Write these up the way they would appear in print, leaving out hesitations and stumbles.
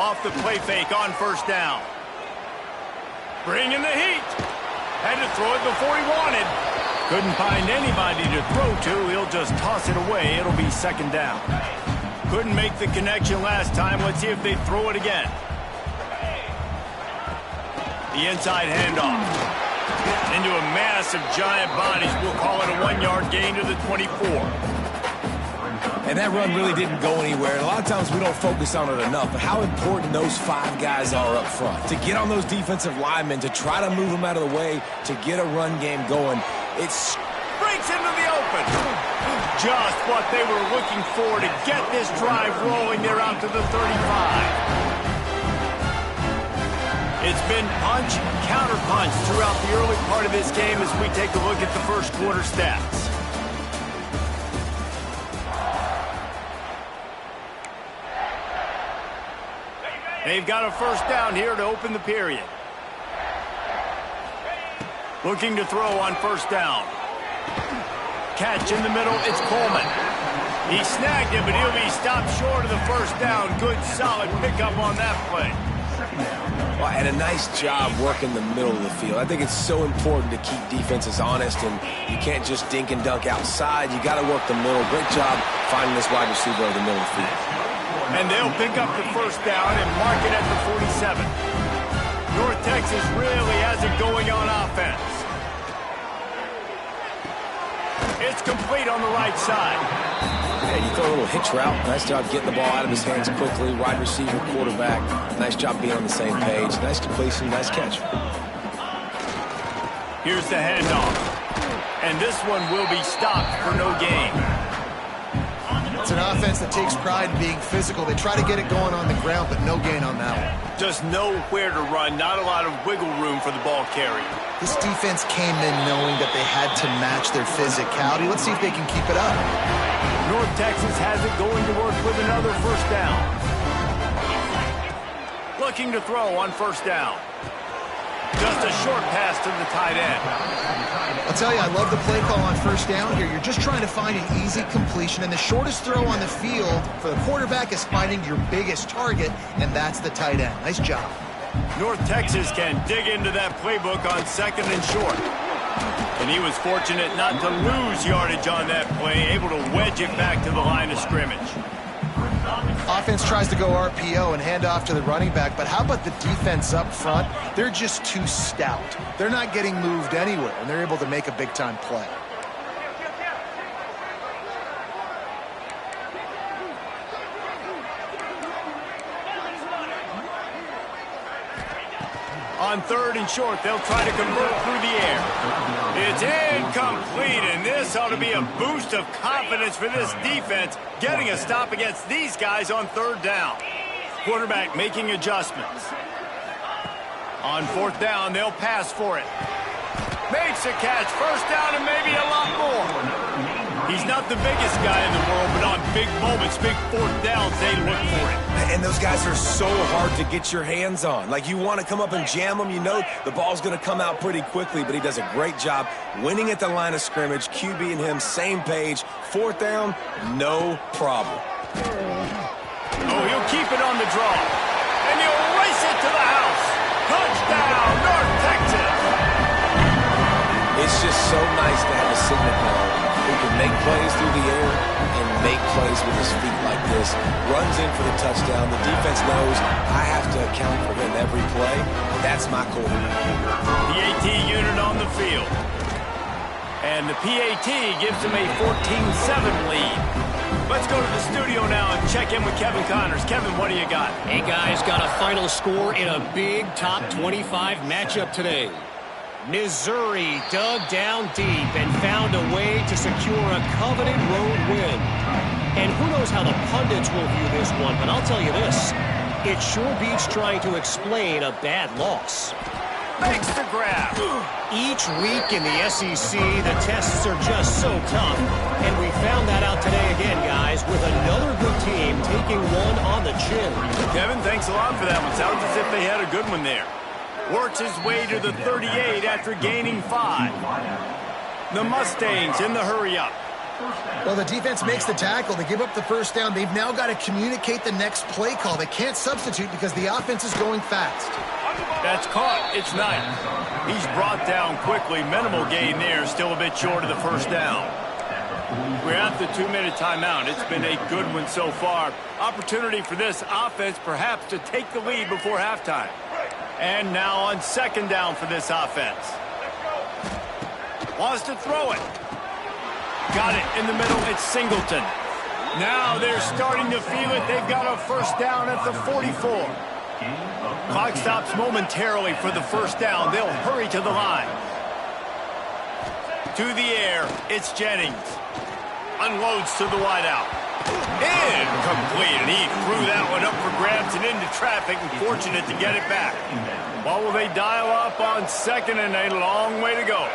off the play fake on first down. Bringing the heat. Had to throw it before he wanted. Couldn't find anybody to throw to. He'll just toss it away. It'll be second down. Couldn't make the connection last time. Let's see if they throw it again. The inside handoff. Into a mass of giant bodies. We'll call it a 1-yard gain to the 24. And that run really didn't go anywhere. And a lot of times we don't focus on it enough, but how important those 5 guys are up front. To get on those defensive linemen, to try to move them out of the way, to get a run game going. It's breaks into the open. Just what they were looking for to get this drive rolling. They're out to the 35. It's been punch, counter punch throughout the early part of this game as we take a look at the first quarter stats. They've got a first down here to open the period. Looking to throw on first down. Catch in the middle, it's Coleman. He snagged it, but he'll be stopped short of the first down. Good, solid pickup on that play. Well, and a nice job working the middle of the field. I think it's so important to keep defenses honest, and you can't just dink and dunk outside. You got to work the middle. Great job finding this wide receiver over the middle of the field. And they'll pick up the first down and mark it at the 47. North Texas really has it going on offense. It's complete on the right side. And you throw a little hitch route. Nice job getting the ball out of his hands quickly. Wide receiver, quarterback. Nice job being on the same page. Nice completion, nice catch. Here's the handoff. And this one will be stopped for no gain. It's an offense that takes pride in being physical. They try to get it going on the ground, but no gain on that one. Just nowhere to run. Not a lot of wiggle room for the ball carrier. This defense came in knowing that they had to match their physicality. Let's see if they can keep it up. North Texas has it going to work with another first down. Looking to throw on first down. Just a short pass to the tight end. I'll tell you, I love the play call on first down here. You're just trying to find an easy completion, and the shortest throw on the field for the quarterback is finding your biggest target, and that's the tight end. Nice job. North Texas can dig into that playbook on second and short. And he was fortunate not to lose yardage on that play, able to wedge it back to the line of scrimmage. Offense tries to go RPO and hand off to the running back, but how about the defense up front? They're just too stout. They're not getting moved anywhere, and they're able to make a big-time play. On third and short, they'll try to convert through the air. It's incomplete, and this ought to be a boost of confidence for this defense, getting a stop against these guys on third down. Quarterback making adjustments. On fourth down, they'll pass for it. Makes a catch, first down, and maybe a lot more. He's not the biggest guy in the world, but on big moments, big fourth downs, they look for it. And those guys are so hard to get your hands on. Like, you want to come up and jam them. You know the ball's going to come out pretty quickly, but he does a great job winning at the line of scrimmage. QB and him, same page. Fourth down, no problem. Oh, he'll keep it on the draw. And he'll race it to the house. Touchdown, North Texas. It's just so nice to have a signal player who can make plays through the air and make plays with his feet like this. Runs in for the touchdown. The defense knows I have to account for him every play. That's my quarterback. The AT unit on the field. And the PAT gives him a 14-7 lead. Let's go to the studio now and check in with Kevin Connors. Kevin, what do you got? Hey, guys, got a final score in a big top 25 matchup today. Missouri dug down deep and found a way to secure a coveted road win. And who knows how the pundits will view this one, but I'll tell you this. It sure beats trying to explain a bad loss. Makes the grab. Each week in the SEC, the tests are just so tough. And we found that out today again, guys, with another good team taking one on the chin. Kevin, thanks a lot for that one. Sounds as if they had a good one there. Works his way to the 38 after gaining 5. The Mustangs in the hurry-up. Well, the defense makes the tackle. They give up the first down. They've now got to communicate the next play call. They can't substitute because the offense is going fast. That's caught. It's Knight. He's brought down quickly. Minimal gain there. Still a bit short of the first down. We're at the 2-minute timeout. It's been a good one so far. Opportunity for this offense perhaps to take the lead before halftime. And now on second down for this offense. Wants to throw it. Got it in the middle. It's Singleton. Now they're starting to feel it. They've got a first down at the 44. Clock stops momentarily for the first down. They'll hurry to the line. To the air. It's Jennings. Unloads to the wideout. Incomplete. And he threw that one up for grabs and into traffic, and fortunate to get it back. Well, will they dial up on second and a long way to go?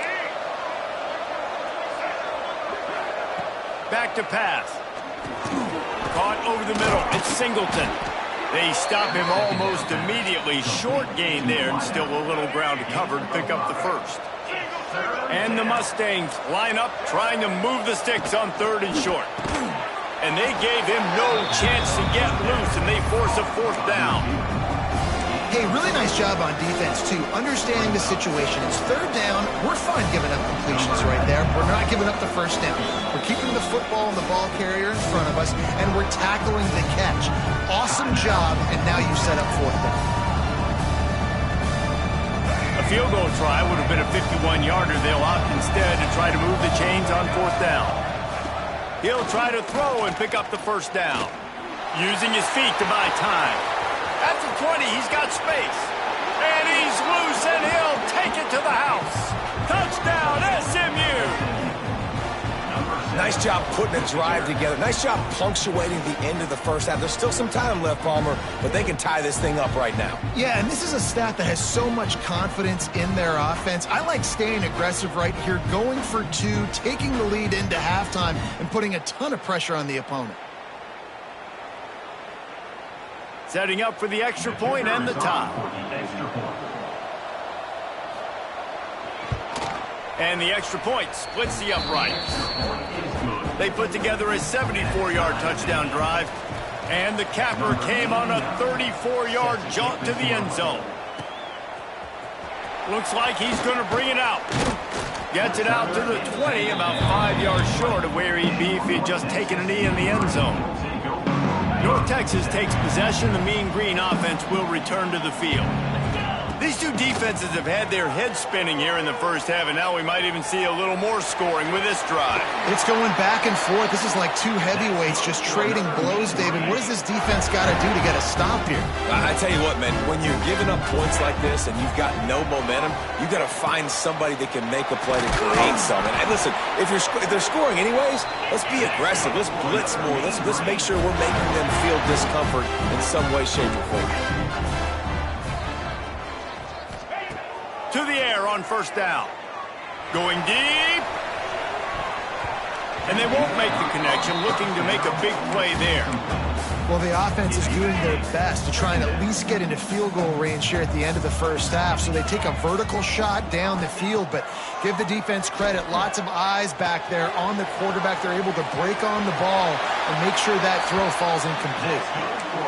Back to pass. Caught over the middle. It's Singleton. They stop him almost immediately. Short gain there, and still a little ground to cover to pick up the first. And the Mustangs line up, trying to move the sticks on third and short. And they gave him no chance to get loose, and they force a fourth down. Hey, really nice job on defense, too. Understanding the situation. It's third down. We're fine giving up completions right there. We're not giving up the first down. We're keeping the football and the ball carrier in front of us, and we're tackling the catch. Awesome job, and now you set up fourth down. A field goal try would have been a 51-yarder. They'll opt instead to try to move the chains on fourth down. He'll try to throw and pick up the first down. Using his feet to buy time. At the 20, he's got space. And he's loose, and he'll take it to the house. Touchdown, SMU! Nice job putting a drive together. Nice job punctuating the end of the first half. There's still some time left, Palmer, but they can tie this thing up right now. Yeah, and this is a staff that has so much confidence in their offense. I like staying aggressive right here, going for two, taking the lead into halftime, and putting a ton of pressure on the opponent. Setting up for the extra point and the tie. And the extra point splits the uprights. They put together a 74-yard touchdown drive. And the capper came on a 34-yard jaunt to the end zone. Looks like he's going to bring it out. Gets it out to the 20, about 5 yards short of where he'd be if he'd just taken a knee in the end zone. North Texas takes possession. The Mean Green offense will return to the field. These two defenses have had their heads spinning here in the first half, and now we might even see a little more scoring with this drive. It's going back and forth. This is like two heavyweights just trading blows, David. What does this defense got to do to get a stop here? I tell you what, man, when you're giving up points like this and you've got no momentum, you've got to find somebody that can make a play to create something. And listen, if they're scoring anyways, let's be aggressive. Let's blitz more. Let's make sure we're making them feel discomfort in some way, shape, or form. To the air on first down. Going deep. And they won't make the connection, looking to make a big play there. Well, the offense is doing their best to try and at least get into field goal range here at the end of the first half. So they take a vertical shot down the field, but give the defense credit. Lots of eyes back there on the quarterback. They're able to break on the ball and make sure that throw falls incomplete.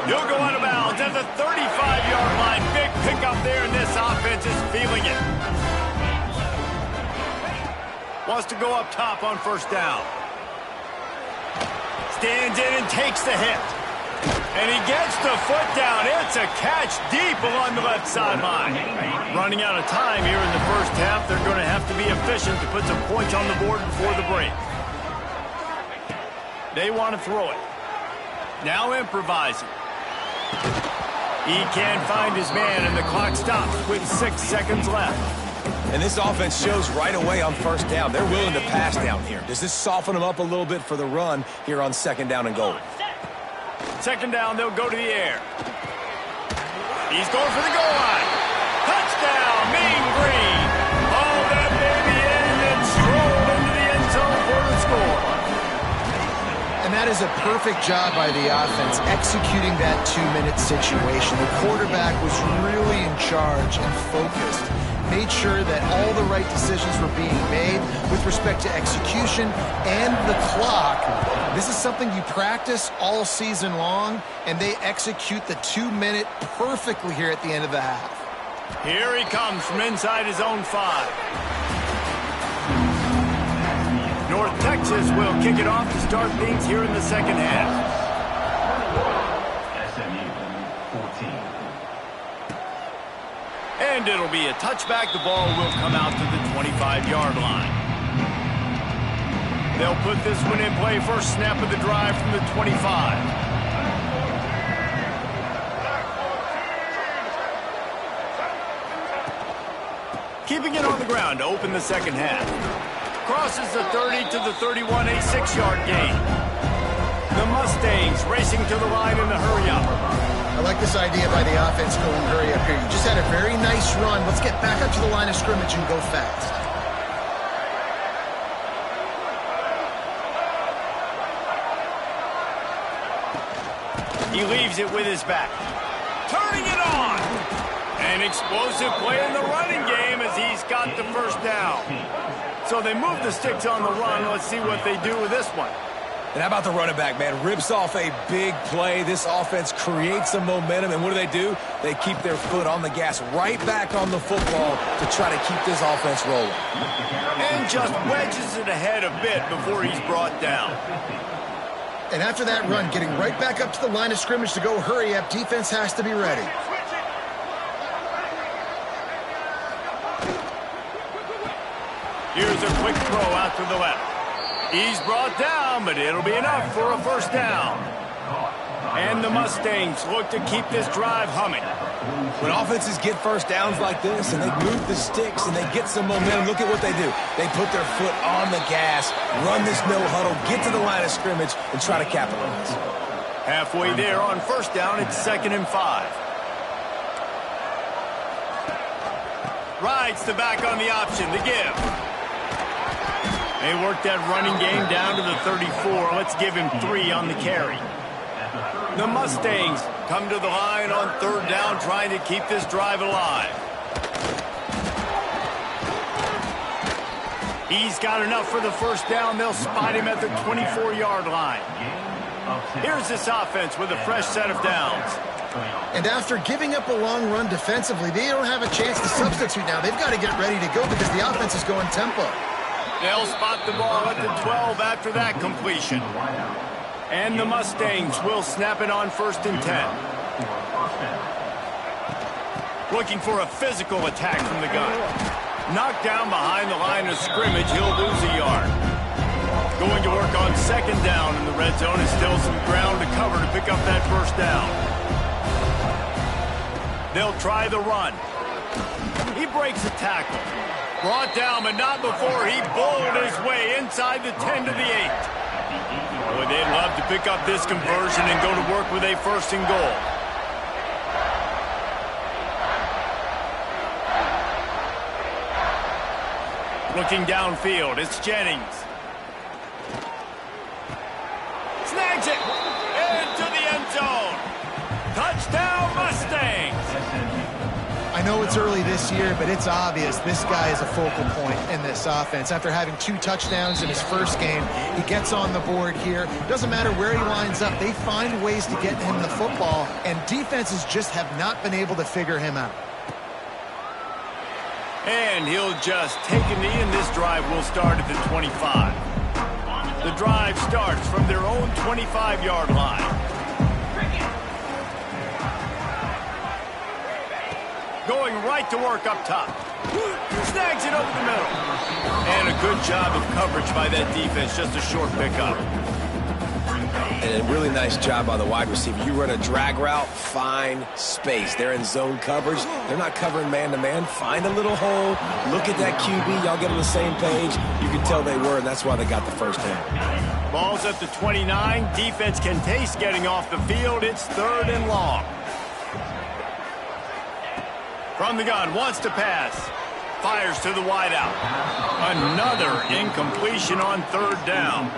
He'll go out of bounds at the 35-yard line. Big pickup there, and this offense is feeling it. Wants to go up top on first down. Stands in and takes the hit. And he gets the foot down. It's a catch deep along the left sideline. Running out of time here in the first half. They're going to have to be efficient to put some points on the board before the break. They want to throw it. Now improvising. He can't find his man, and the clock stops with 6 seconds left. And this offense shows right away on first down. They're willing to pass down here. Does this soften them up a little bit for the run here on second down and goal? Second down, they'll go to the air. He's going for the goal line. Touchdown, Mean Green. Haul that baby in and stroll into the end zone for the score. And that is a perfect job by the offense, executing that 2-minute situation. The quarterback was really in charge and focused. made sure that all the right decisions were being made with respect to execution and the clock. This is something you practice all season long, and they execute the 2-minute perfectly here at the end of the half. Here he comes from inside his own 5. North Texas will kick it off to start things here in the second half. And it'll be a touchback. The ball will come out to the 25-yard line. They'll put this one in play. First snap of the drive from the 25. Keeping it on the ground to open the second half. Crosses the 30 to the 31, a 6-yard gain. The Mustangs racing to the line in the hurry-up. I like this idea by the offense going hurry up here. You just had a very nice run. Let's get back up to the line of scrimmage and go fast. He leaves it with his back. Turning it on. An explosive play in the running game as he's got the first down. So they move the sticks on the run. Let's see what they do with this one. And how about the running back, man? Rips off a big play. This offense creates some momentum, and what do? They keep their foot on the gas, right back on the football to try to keep this offense rolling. And just wedges it ahead a bit before he's brought down. And after that run, getting right back up to the line of scrimmage to go hurry up, defense has to be ready. Here's a quick throw out to the left. He's brought down, but it'll be enough for a first down. And the Mustangs look to keep this drive humming. When offenses get first downs like this and they move the sticks and they get some momentum, look at what they do. They put their foot on the gas, run this no huddle, get to the line of scrimmage, and try to capitalize. Halfway there on first down, it's 2nd and 5. Rides the back on the option, the give. They work that running game down to the 34. Let's give him 3 on the carry. The Mustangs come to the line on 3rd down, trying to keep this drive alive. He's got enough for the first down. They'll spot him at the 24-yard line. Here's this offense with a fresh set of downs. And after giving up a long run defensively, they don't have a chance to substitute now. They've got to get ready to go because the offense is going tempo. They'll spot the ball at the 12 after that completion. And the Mustangs will snap it on 1st and 10. Looking for a physical attack from the gun. Knocked down behind the line of scrimmage, he'll lose a yard. Going to work on 2nd down in the red zone, and still some ground to cover to pick up that first down. They'll try the run. He breaks a tackle. Brought down, but not before he bowled his way inside the 10 to the 8. Boy, they'd love to pick up this conversion and go to work with a 1st and goal. Looking downfield, it's Jennings. Snags it into the end zone. Touchdown, Mustangs. I know it's early this year, but it's obvious this guy is a focal point in this offense. After having 2 touchdowns in his first game, he gets on the board here. Doesn't matter where he lines up, they find ways to get him the football, and defenses just have not been able to figure him out. And he'll just take a knee, and this drive will start at the 25. The drive starts from their own 25-yard line. Going right to work up top. Snags it over the middle. And a good job of coverage by that defense. Just a short pickup. And a really nice job by the wide receiver. You run a drag route, find space. They're in zone coverage. They're not covering man-to-man. Find a little hole. Look at that QB. Y'all get on the same page. You can tell they were, and that's why they got the first down. Ball's at the 29. Defense can taste getting off the field. It's 3rd and long. From the gun, wants to pass. Fires to the wideout. Another incompletion on 3rd down.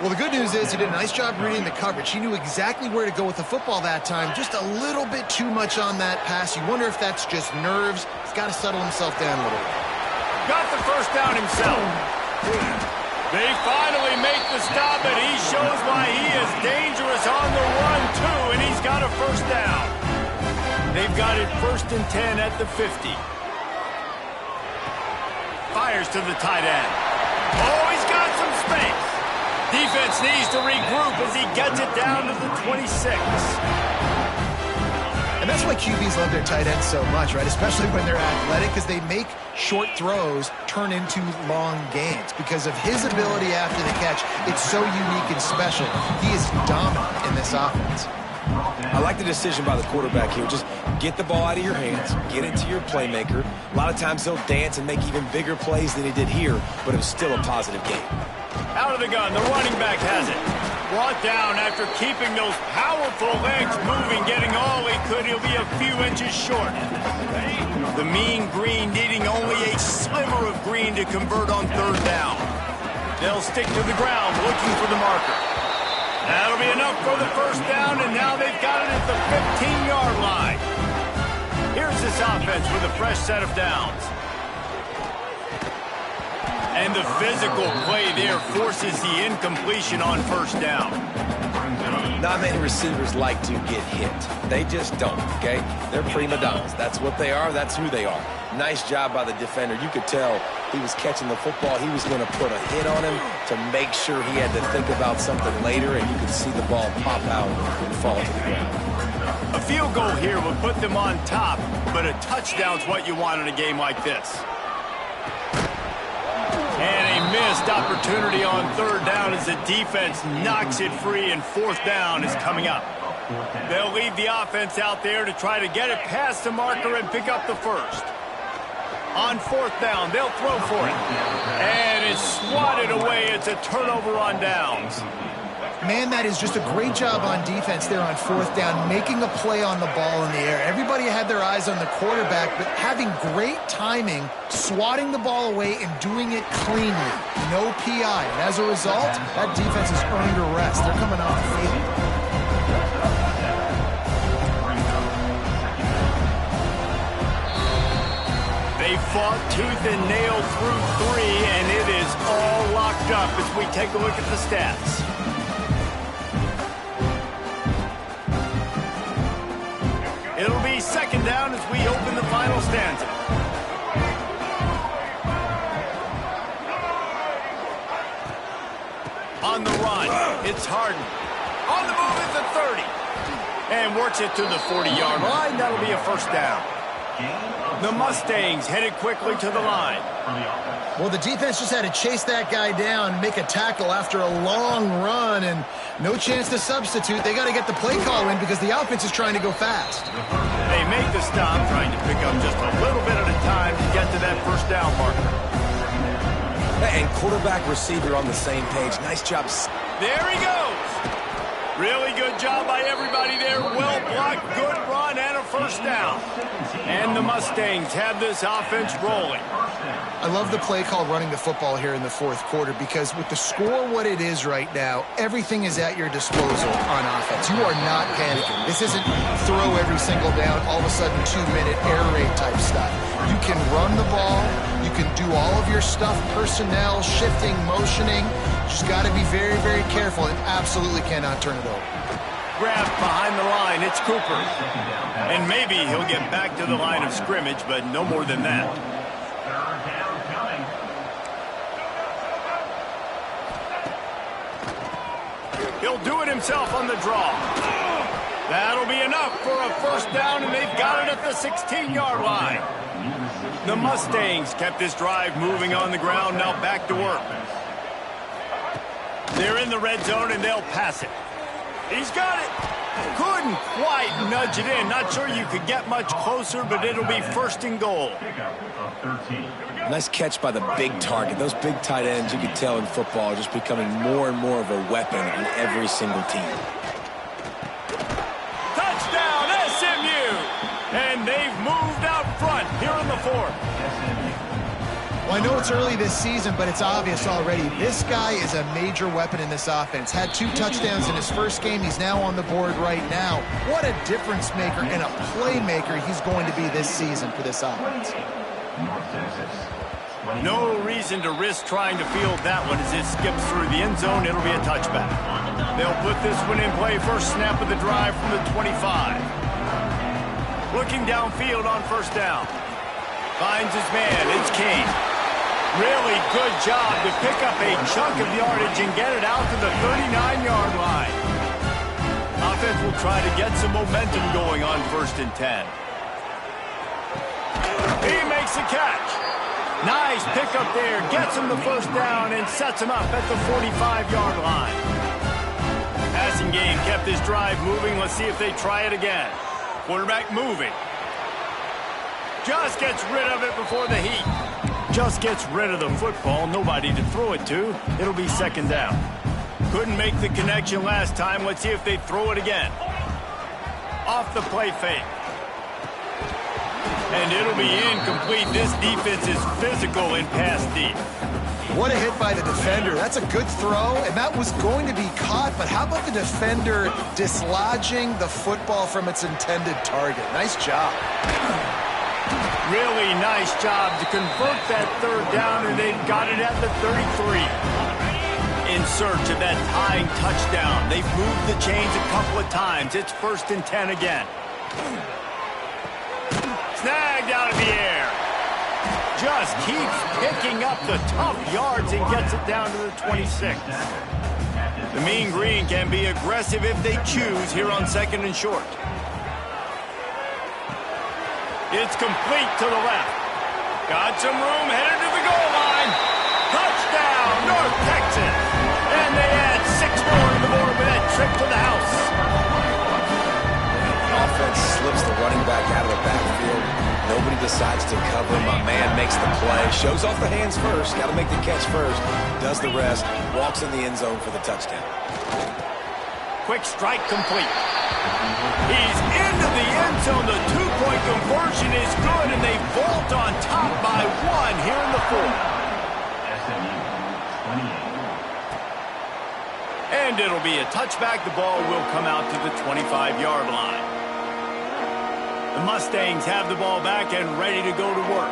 Well, the good news is he did a nice job reading the coverage. He knew exactly where to go with the football that time. Just a little bit too much on that pass. You wonder if that's just nerves. He's got to settle himself down a little bit. Got the first down himself. They finally make the stop, and he shows why he is dangerous on the run, too, and he's got a first down. They've got it 1st and 10 at the 50. Fires to the tight end. Oh, he's got some space. Defense needs to regroup as he gets it down to the 26. And that's why QBs love their tight ends so much, right? Especially when they're athletic, because they make short throws turn into long gains. Because of his ability after the catch, it's so unique and special. He is dominant in this offense. I like the decision by the quarterback here. Just get the ball out of your hands, get it to your playmaker. A lot of times he'll dance and make even bigger plays than he did here, but it was still a positive game. Out of the gun, the running back has it. Brought down after keeping those powerful legs moving, getting all he could. He'll be a few inches short. The mean green needing only a sliver of green to convert on 3rd down. They'll stick to the ground looking for the marker. That'll be enough for the first down, and now they've got it at the 15-yard line. Here's this offense with a fresh set of downs. And the physical play there forces the incompletion on 1st down. Not many receivers like to get hit. They just don't, okay? They're prima donnas. That's what they are. That's who they are. Nice job by the defender. You could tell he was catching the football. He was going to put a hit on him to make sure he had to think about something later, and you could see the ball pop out and fall to the ground. A field goal here would put them on top, but a touchdown's what you want in a game like this. And a missed opportunity on 3rd down as the defense knocks it free, and 4th down is coming up. They'll leave the offense out there to try to get it past the marker and pick up the first. On 4th down, they'll throw for it. And it's swatted away. It's a turnover on downs. Man, that is just a great job on defense there on 4th down, making a play on the ball in the air. Everybody had their eyes on the quarterback, but having great timing, swatting the ball away and doing it cleanly. No PI. And as a result, that defense has earned a rest. They're coming off the field. They fought tooth and nail through 3, and it is all locked up as we take a look at the stats. It'll be 2nd down as we open the final stanza. On the run, it's Harden. On the move, it's a 30. And works it to the 40-yard line. That'll be a first down. The Mustangs headed quickly to the line. Well, the defense just had to chase that guy down, make a tackle after a long run, and no chance to substitute. They got to get the play call in because the offense is trying to go fast. They make the stop, trying to pick up just a little bit at a time to get to that first down marker. And quarterback receiver on the same page. Nice job. There he goes. Really good job by everybody there. Well blocked, good run, and a first down. And the Mustangs have this offense rolling. I love the play call running the football here in the 4th quarter because with the score what it is right now, everything is at your disposal on offense. You are not panicking. This isn't throw every single down, all of a sudden 2-minute air raid type stuff. You can run the ball. You can do all of your stuff, personnel, shifting, motioning. Just got to be very, very careful and absolutely cannot turn it over. Grab behind the line. It's Cooper. And maybe he'll get back to the line of scrimmage, but no more than that. He'll do it himself on the draw. That'll be enough for a first down, and they've got it at the 16-yard line. The Mustangs kept this drive moving on the ground, now back to work. They're in the red zone, and they'll pass it. He's got it. Couldn't quite nudge it in. Not sure you could get much closer, but it'll be 1st and goal. Nice catch by the big target. Those big tight ends, you could tell in football, are just becoming more and more of a weapon on every single team. Touchdown, SMU! And they've moved out front here in the 4th. Well, I know it's early this season, but it's obvious already. This guy is a major weapon in this offense. Had 2 touchdowns in his first game. He's now on the board right now. What a difference maker and a playmaker he's going to be this season for this offense. No reason to risk trying to field that one as it skips through the end zone. It'll be a touchback. They'll put this one in play. First snap of the drive from the 25. Looking downfield on first down. Finds his man. It's King. Really good job to pick up a chunk of yardage and get it out to the 39-yard line. Offense will try to get some momentum going on 1st and 10. He makes the catch. Nice pickup there. Gets him the first down and sets him up at the 45-yard line. Passing game kept this drive moving. Let's see if they try it again. Quarterback moving. Just gets rid of it before the heat. Just gets rid of the football. Nobody to throw it to. It'll be 2nd down. Couldn't make the connection last time. Let's see if they throw it again. Off the play fake. And it'll be incomplete. This defense is physical in pass deep. What a hit by the defender. That's a good throw, and that was going to be caught, but how about the defender dislodging the football from its intended target? Nice job. Really nice job to convert that 3rd down, and they've got it at the 33. In search of that tying touchdown. They've moved the chains a couple of times. It's 1st and 10 again. Snagged out of the air. Just keeps picking up the tough yards and gets it down to the 26. The Mean Green can be aggressive if they choose here on 2nd and short. It's complete to the left. Got some room, headed to the goal line. Touchdown, North Texas. And they add 6 more to the board with that trip to the house. The offense slips the running back out of the backfield. Nobody decides to cover. My man makes the play. Shows off the hands first. Got to make the catch first. Does the rest. Walks in the end zone for the touchdown. Quick strike complete. He's into the end zone. The 2-point conversion is good, and they vault on top by 1 here in the 4th. And it'll be a touchback. The ball will come out to the 25-yard line. The Mustangs have the ball back and ready to go to work.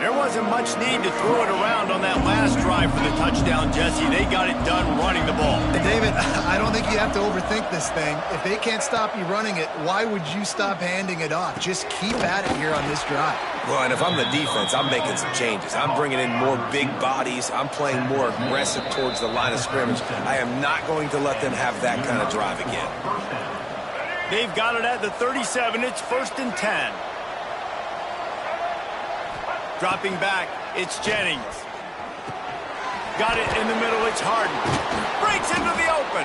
There wasn't much need to throw it around on that last drive for the touchdown, Jesse. They got it done running the ball. And David, I don't think you have to overthink this thing. If they can't stop you running it, why would you stop handing it off? Just keep at it here on this drive. Well, and if I'm the defense, I'm making some changes. I'm bringing in more big bodies. I'm playing more aggressive towards the line of scrimmage. I am not going to let them have that kind of drive again. They've got it at the 37. It's 1st and 10. Dropping back, it's Jennings. Got it in the middle, it's Harden. Breaks into the open.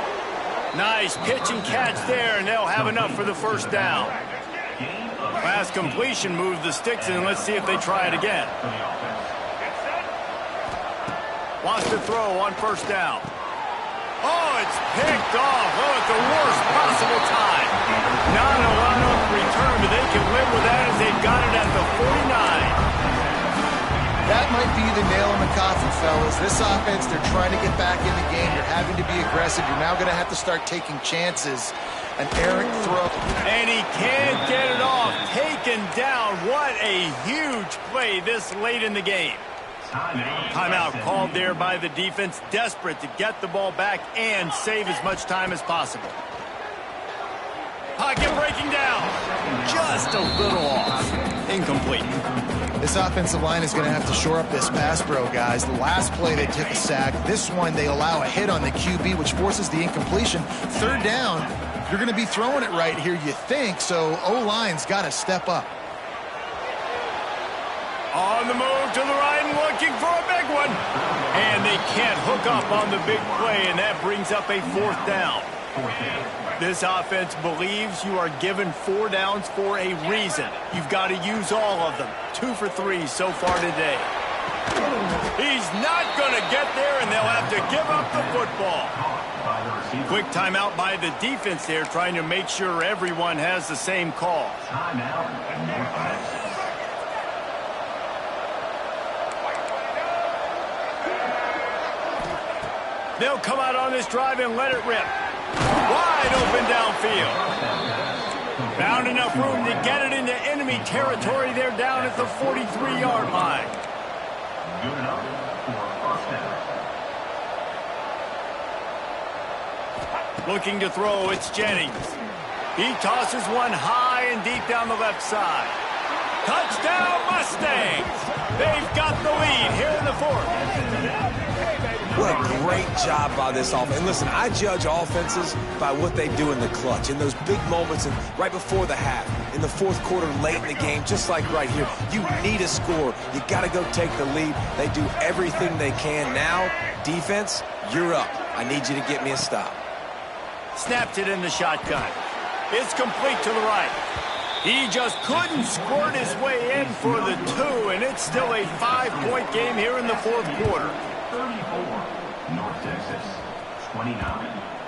Nice pitch and catch there, and they'll have enough for the 1st down. Last completion moved the sticks in. Let's see if they try it again. Wants to throw on 1st down. Oh, it's picked off. Oh, at the worst possible time. Not a lot of return, but they can live with that as they've got it at the 49. That might be the nail in the coffin, fellas. This offense, they're trying to get back in the game. You're having to be aggressive. You're now going to have to start taking chances. An errant throw. And he can't get it off. Taken down. What a huge play this late in the game. Timeout called there by the defense. Desperate to get the ball back and save as much time as possible. Pocket breaking down. Just a little off. Incomplete. This offensive line is going to have to shore up this pass pro, guys. The last play they took a sack. This one they allow a hit on the QB, which forces the incompletion. 3rd down, you're going to be throwing it right here, you think, so O-line's got to step up. On the move to the right and looking for a big one. And they can't hook up on the big play, and that brings up a 4th down. This offense believes you are given 4 downs for a reason. You've got to use all of them. 2 for 3 so far today. He's not going to get there, and they'll have to give up the football. Quick timeout by the defense there, trying to make sure everyone has the same call. They'll come out on this drive and let it rip. Wide open downfield. Found enough room to get it into enemy territory. They're down at the 43-yard line. Good enough for a first down. Looking to throw, it's Jennings. He tosses one high and deep down the left side. Touchdown Mustangs! They've got the lead here in the fourth. What a great job by this offense. And listen, I judge offenses by what they do in the clutch, in those big moments and right before the half, in the fourth quarter, late in the game, just like right here. You need a score. You got to go take the lead. They do everything they can. Now, defense, you're up. I need you to get me a stop. Snapped it in the shotgun. It's complete to the right. He just couldn't squirt his way in for the two, and it's still a 5-point game here in the fourth quarter. 34, North Texas, 29.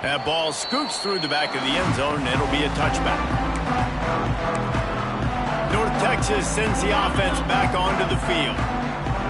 That ball scoots through the back of the end zone, and it'll be a touchback. North Texas sends the offense back onto the field.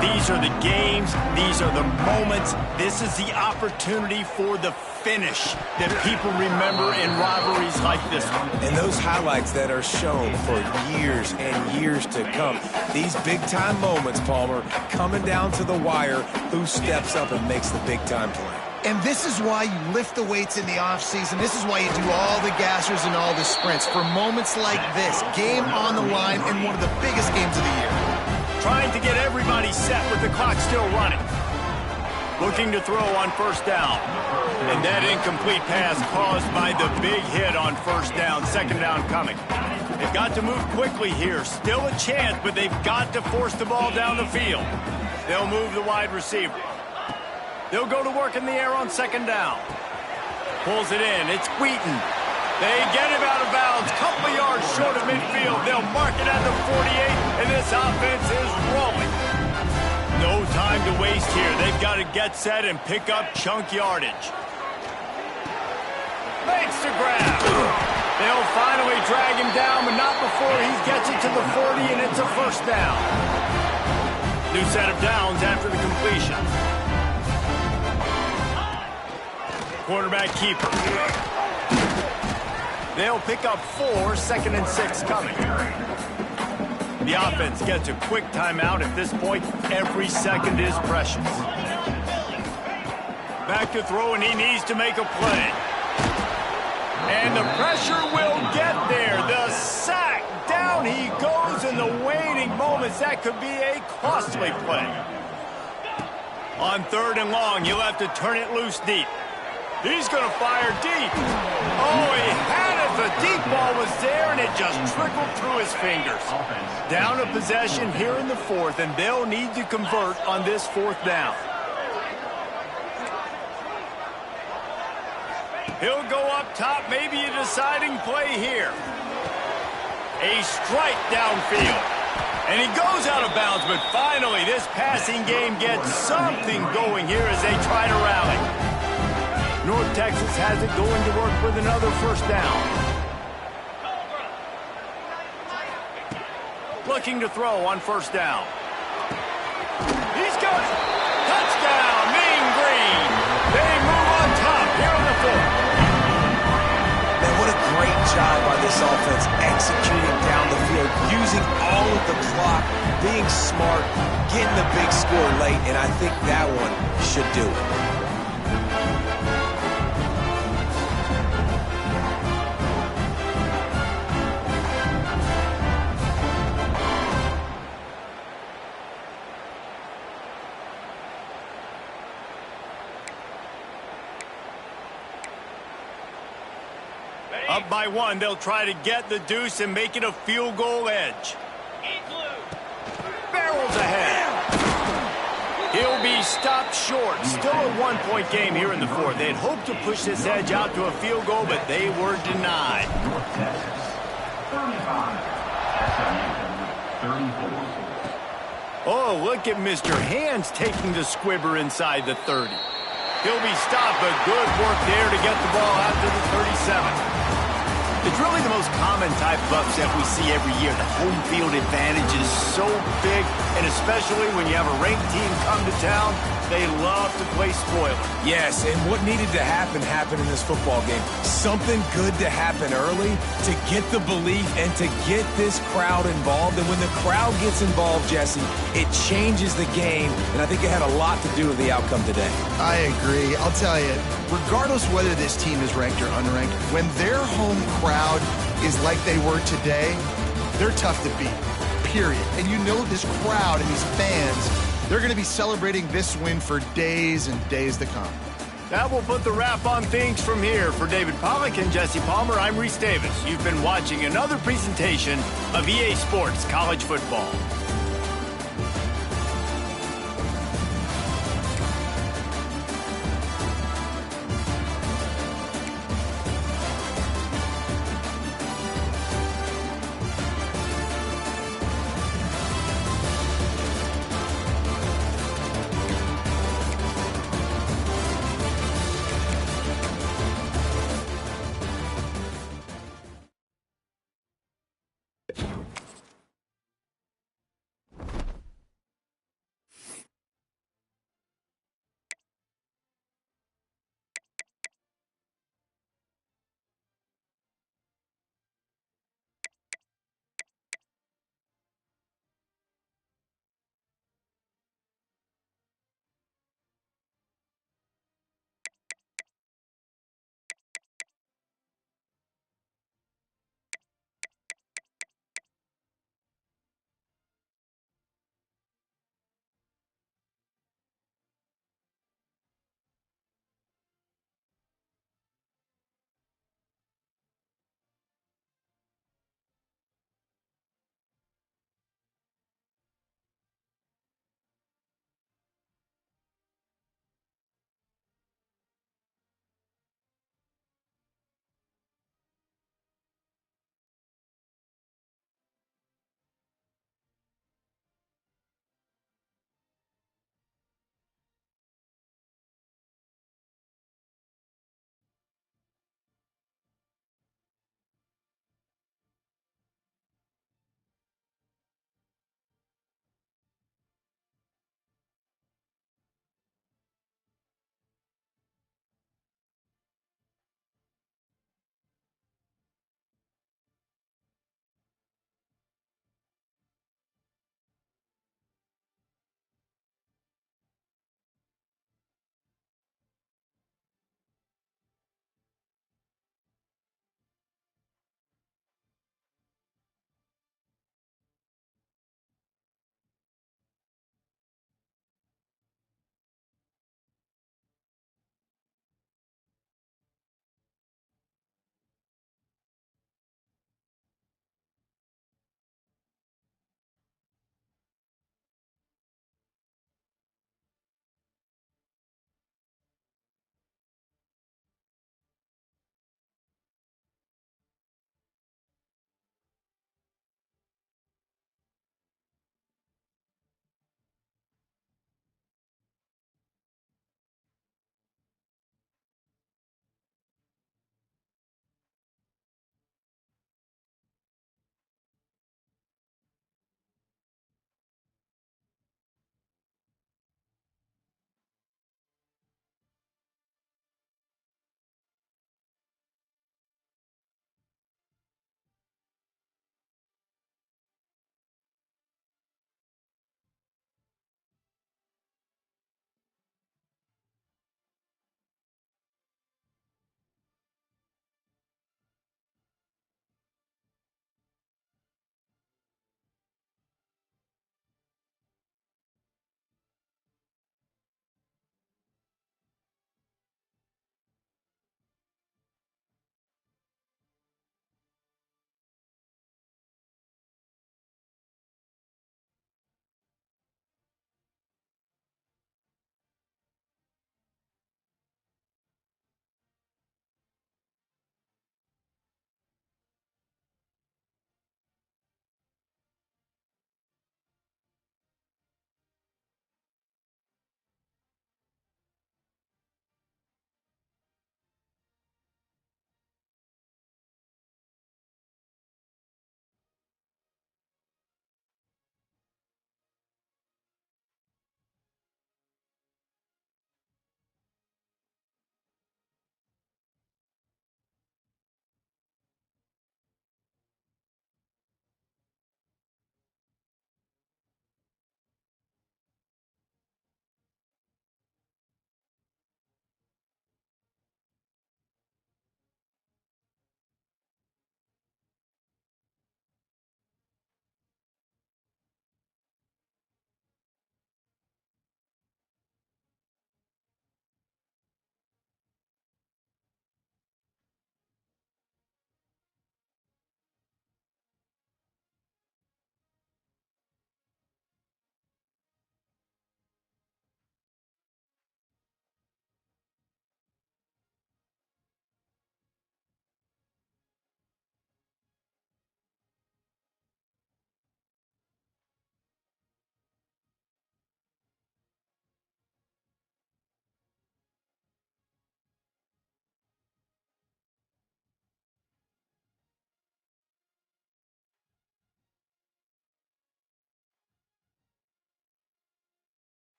These are the games. These are the moments. This is the opportunity for the finish that people remember in rivalries like this one. And those highlights that are shown for years and years to come. These big-time moments, Palmer, coming down to the wire, who steps up and makes the big-time play. And this is why you lift the weights in the offseason. This is why you do all the gassers and all the sprints. For moments like this, game on the line in one of the biggest games of the year. Trying to get everybody set with the clock still running. Looking to throw on first down. And that incomplete pass caused by the big hit on first down. Second down coming. They've got to move quickly here. Still a chance, but they've got to force the ball down the field. They'll move the wide receiver. They'll go to work in the air on second down. Pulls it in. It's Wheaton. They get him out of bounds. Couple of yards short of midfield. They'll mark it at the 48, and this offense is rolling. No time to waste here. They've got to get set and pick up chunk yardage. Makes the grab. They'll finally drag him down, but not before he gets it to the 40, and it's a first down. New set of downs after the completion. Quarterback keeper. They'll pick up 4, 2nd and 6 coming. The offense gets a quick timeout. At this point, every second is precious. Back to throw, and he needs to make a play. And the pressure will get there. The sack. Down he goes in the waning moments. That could be a costly play. On 3rd and long, he'll have to turn it loose deep. He's going to fire deep. Oh, he had it. The deep ball was there, and it just trickled through his fingers. Down a possession here in the fourth, and they'll need to convert on this fourth down. He'll go up top, maybe a deciding play here. A strike downfield. And he goes out of bounds, but finally this passing game gets something going here as they try to rally. North Texas has it going to work with another first down. Looking to throw on first down. He's got it. Touchdown, Mean Green. They move on top here in the fourth. Man, what a great job by this offense executing down the field, using all of the clock, being smart, getting the big score late, and I think that one should do it. Up by 1, they'll try to get the deuce and make it a field goal edge. Barrels ahead. He'll be stopped short. Still a 1-point game here in the fourth. They'd hoped to push this edge out to a field goal, but they were denied. North Texas, 35. SMU, 34. Oh, look at Mr. Hands taking the squibber inside the 30. He'll be stopped, but good work there to get the ball out to the 37. It's really the most common type of upset we see every year. The home field advantage is so big, and especially when you have a ranked team come to town, they love to play spoiler. Yes, and what needed to happen happened in this football game. Something good to happen early to get the belief and to get this crowd involved. And when the crowd gets involved, Jesse, it changes the game, and I think it had a lot to do with the outcome today. I agree. I'll tell you, regardless whether this team is ranked or unranked, when their home crowd is like they were today, they're tough to beat, period. And you know this crowd and these fans, they're going to be celebrating this win for days and days to come. That will put the wrap on things from here. For David Pollack and Jesse Palmer, I'm Reese Davis. You've been watching another presentation of EA Sports College Football.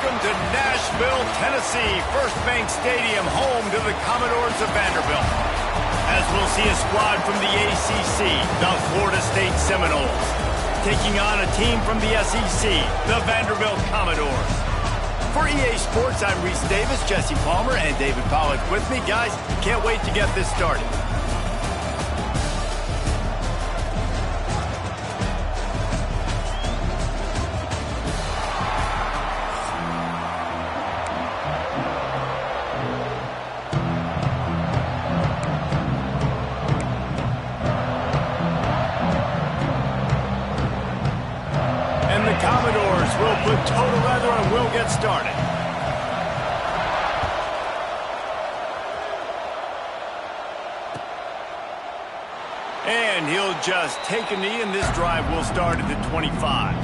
Welcome to Nashville, Tennessee, First Bank Stadium, home to the Commodores of Vanderbilt. As we'll see a squad from the ACC, the Florida State Seminoles, taking on a team from the SEC, the Vanderbilt Commodores. For EA Sports, I'm Reese Davis, Jesse Palmer, and David Pollack with me. Guys, can't wait to get this started. Commodores will put total leather and we'll get started. And he'll just take a knee, and this drive will start at the 25.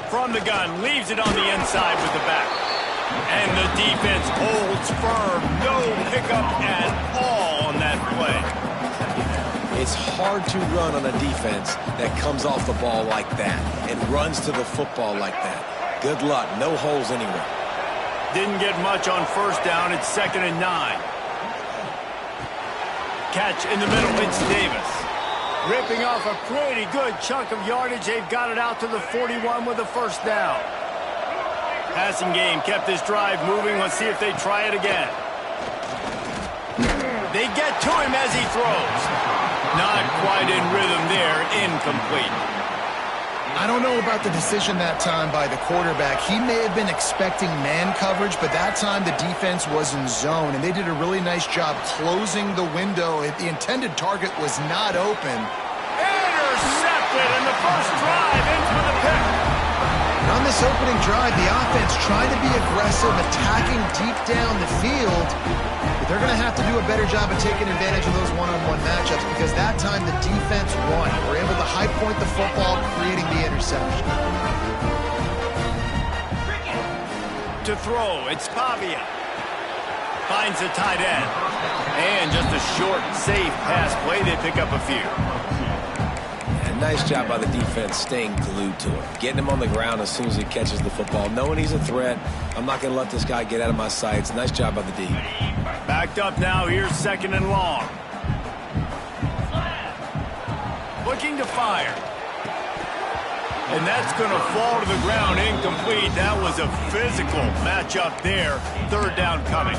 From the gun, leaves it on the inside with the back. And the defense holds firm. No pickup at all on that play. It's hard to run on a defense that comes off the ball like that and runs to the football like that. Good luck. No holes anywhere. Didn't get much on first down. It's 2nd and 9. Catch in the middle. It's Davis. Ripping off a pretty good chunk of yardage. They've got it out to the 41 with a first down. Passing game kept this drive moving. Let's see if they try it again. They get to him as he throws. Not quite in rhythm there. Incomplete. I don't know about the decision that time by the quarterback. He may have been expecting man coverage, but that time the defense was in zone, and they did a really nice job closing the window. The intended target was not open. Intercepted, and the first drive in for the pick. And on this opening drive, the offense trying to be aggressive, attacking deep down the field. But they're going to have to do a better job of taking advantage of those one-on-one matchups, because that time the defense won. We're able to high point the football, creating the interception. To throw, it's Pavia. Finds the tight end. And just a short, safe pass play. They pick up a few. Nice job by the defense staying glued to him. Getting him on the ground as soon as he catches the football. Knowing he's a threat, I'm not going to let this guy get out of my sights. Nice job by the D. Backed up now. Here's 2nd and long. Looking to fire. And that's going to fall to the ground. Incomplete. That was a physical matchup there. 3rd down coming.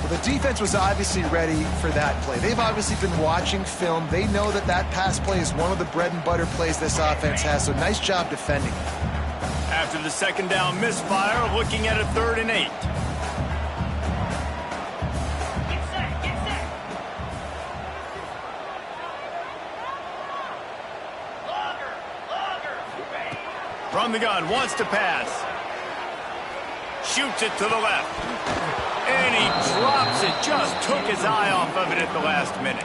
Well, the defense was obviously ready for that play. They've obviously been watching film. They know that that pass play is one of the bread and butter plays this offense has, so nice job defending. After the 2nd down misfire, looking at a 3rd and 8. From the gun, wants to pass. Shoots it to the left. And he drops it. Just took his eye off of it at the last minute.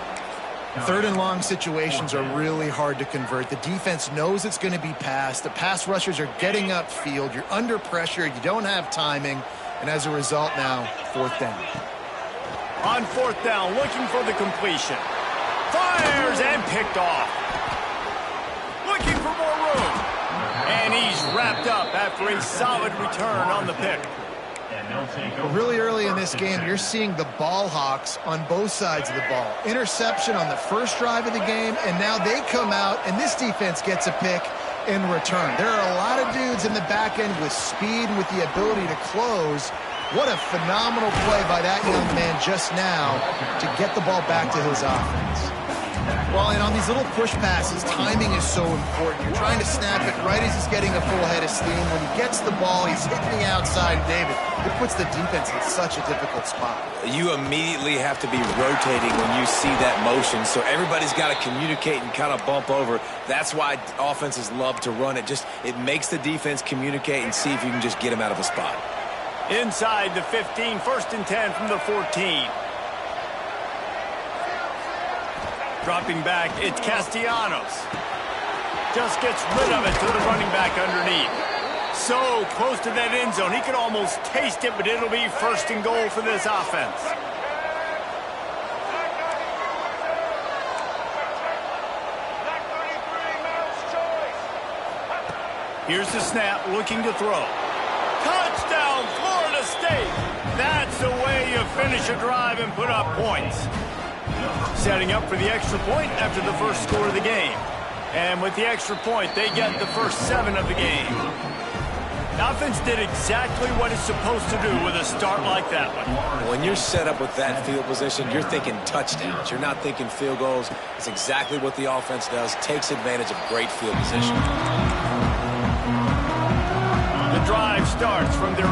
3rd and long situations are really hard to convert. The defense knows it's going to be passed. The pass rushers are getting upfield. You're under pressure. You don't have timing. And as a result now, 4th down. On 4th down, looking for the completion. Fires and picked off. Looking for more room. And he's wrapped up after a solid return on the pick. Really early in this game, you're seeing the ball hawks on both sides of the ball. Interception on the first drive of the game, and now they come out, and this defense gets a pick in return. There are a lot of dudes in the back end with speed and with the ability to close. What a phenomenal play by that young man just now to get the ball back to his offense. Well, and on these little push passes, timing is so important. You're trying to snap it right as he's getting a full head of steam. When he gets the ball, he's hitting the outside. David, it puts the defense in such a difficult spot. You immediately have to be rotating when you see that motion, so everybody's got to communicate and kind of bump over. That's why offenses love to run it. It makes the defense communicate and see if you can just get him out of a spot. Inside the 15, 1st and 10 from the 14. Dropping back, it's Castellanos. Just gets rid of it to the running back underneath. So close to that end zone. He could almost taste it, but it'll be first and goal for this offense. Here's the snap, looking to throw. Touchdown, Florida State! That's the way you finish a drive and put up points. Setting up for the extra point after the first score of the game. And with the extra point, they get the first 7 of the game. The offense did exactly what it's supposed to do with a start like that one. When you're set up with that field position, you're thinking touchdowns. You're not thinking field goals. It's exactly what the offense does. Takes advantage of great field position. The drive starts from their own